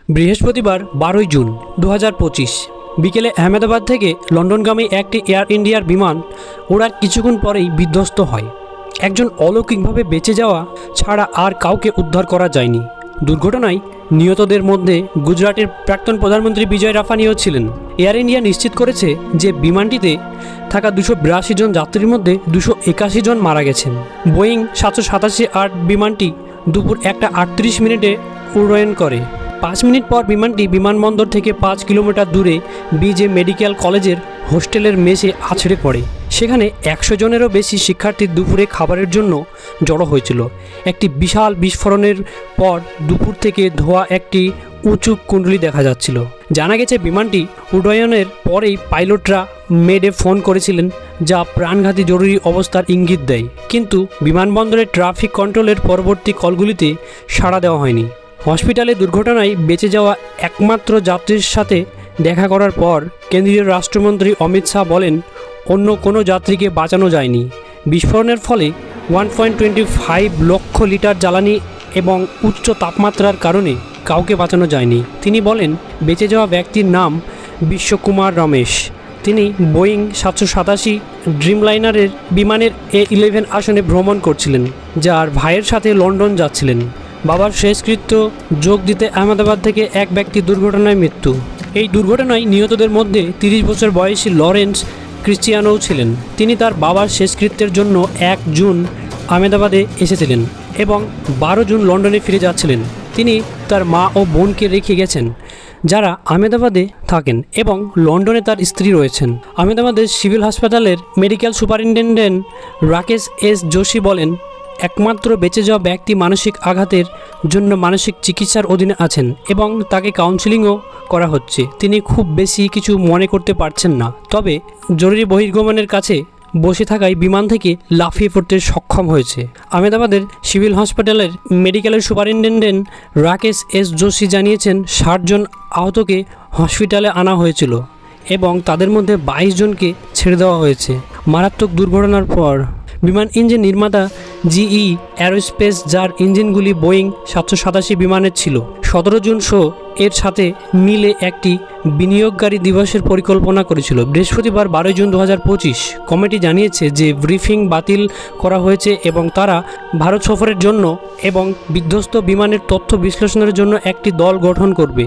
বৃহস্পতিবার 12 জুন 2025 বিকেলে আহমেদাবাদ থেকে লন্ডনগামী একটি এয়ার ইন্ডিয়ার বিমান ওড়ার কিছুক্ষণ পরেই বিধ্বস্ত হয়। একজন অলৌকিকভাবে বেঁচে যাওয়া ছাড়া আর কাউকে উদ্ধার করা যায়নি। দুর্ঘটনায় নিহতদের মধ্যে গুজরাটের প্রাক্তন প্রধানমন্ত্রী বিজয় রাফানিও ছিলেন। এয়ার ইন্ডিয়া নিশ্চিত করেছে যে বিমানটিতে থাকা 282 জন যাত্রীর মধ্যে 281 জন মারা গেছেন। বোয়িং 787-8 বিমানটি দুপুর 1:38 উড্ডয়ন করে। 5 মিনিট পর বিমানটি বিমানবন্দর থেকে 5 কিলোমিটার দূরে বিজে মেডিকেল কলেজের হোস্টেলের মেসে আছড়ে পড়ে। সেখানে 100 জনেরও বেশি শিক্ষার্থী দুপুরে খাবারের জন্য জড়ো হয়েছিল। একটি বিশাল বিস্ফোরণের পর দুপুর থেকে ধোয়া একটি উঁচু কুণ্ডলী দেখা যাচ্ছিল। জানা গেছে বিমানটি উড্ডয়নের পরেই পাইলটরা মেডে ফোন করেছিলেন, যা প্রাণঘাতী জরুরি অবস্থার ইঙ্গিত দেয়। কিন্তু বিমানবন্দরের ট্রাফিক কন্ট্রোলের পরবর্তী কলগুলিতে সাড়া দেওয়া হয়নি। হসপিটালে দুর্ঘটনায় বেঁচে যাওয়া একমাত্র যাত্রীর সাথে দেখা করার পর কেন্দ্রীয় রাষ্ট্রমন্ত্রী অমিত শাহ বলেন, অন্য কোনো যাত্রীকে বাঁচানো যায়নি। বিস্ফোরণের ফলে 1.25 লক্ষ লিটার জ্বালানি এবং উচ্চ তাপমাত্রার কারণে কাউকে বাঁচানো যায়নি। তিনি বলেন, বেঁচে যাওয়া ব্যক্তির নাম বিশ্বকুমার রমেশ। তিনি বোয়িং 787 ড্রিমলাইনারের বিমানের A11 আসনে ভ্রমণ করছিলেন, যার ভাইয়ের সাথে লন্ডন যাচ্ছিলেন। বাবার শেষকৃত্য যোগ দিতে আহমেদাবাদ থেকে এক ব্যক্তি দুর্ঘটনায় মৃত্যু। এই দুর্ঘটনায় নিহতদের মধ্যে 30 বছর বয়সী লরেন্স ক্রিশ্চিয়ানোও ছিলেন। তিনি তার বাবার শেষকৃত্যের জন্য 1 জুন আহমেদাবাদে এসেছিলেন এবং 12 জুন লন্ডনে ফিরে যাচ্ছিলেন। তিনি তার মা ও বোনকে রেখে গেছেন, যারা আহমেদাবাদে থাকেন এবং লন্ডনে তার স্ত্রী রয়েছেন। আহমেদাবাদের সিভিল হাসপাতালের medical superintendent Rakesh S Joshi বলেন, একমাত্র বেঁচে যাওয়া ব্যক্তি মানসিক আঘাতের জন্য মানসিক চিকিৎসার অধীনে আছেন এবং তাকে কাউন্সেলিংও করা হচ্ছে। তিনি খুব বেশি কিছু মনে করতে পারছেন না, তবে জরুরি বহির্গমনের কাছে বসে থাকায় বিমান থেকে লাফিয়ে পড়তে সক্ষম হয়েছে। আহমেদাবাদের সিভিল হাসপাতালের মেডিকেলের সুপারিনটেনডেন্ট রাকেশ এস যোশী জানিয়েছেন, 60 জন আহতকে হসপিটালে আনা হয়েছিল এবং তাদের মধ্যে 22 জনকে ছেড়ে দেওয়া হয়েছে। মারাত্মক দুর্ঘটনার পর বিমান ইঞ্জিন নির্মাতা জিই অ্যারোস্পেস, যার ইঞ্জিনগুলি বোয়িং 787 বিমানের ছিল, 17 জুন এর সাথে মিলে একটি বিনিয়োগকারী দিবসের পরিকল্পনা করেছিল। বৃহস্পতিবার 12 জুন 2025 কমিটি জানিয়েছে যে ব্রিফিং বাতিল করা হয়েছে এবং তারা ভারত সফরের জন্য এবং বিধ্বস্ত বিমানের তথ্য বিশ্লেষণের জন্য একটি দল গঠন করবে।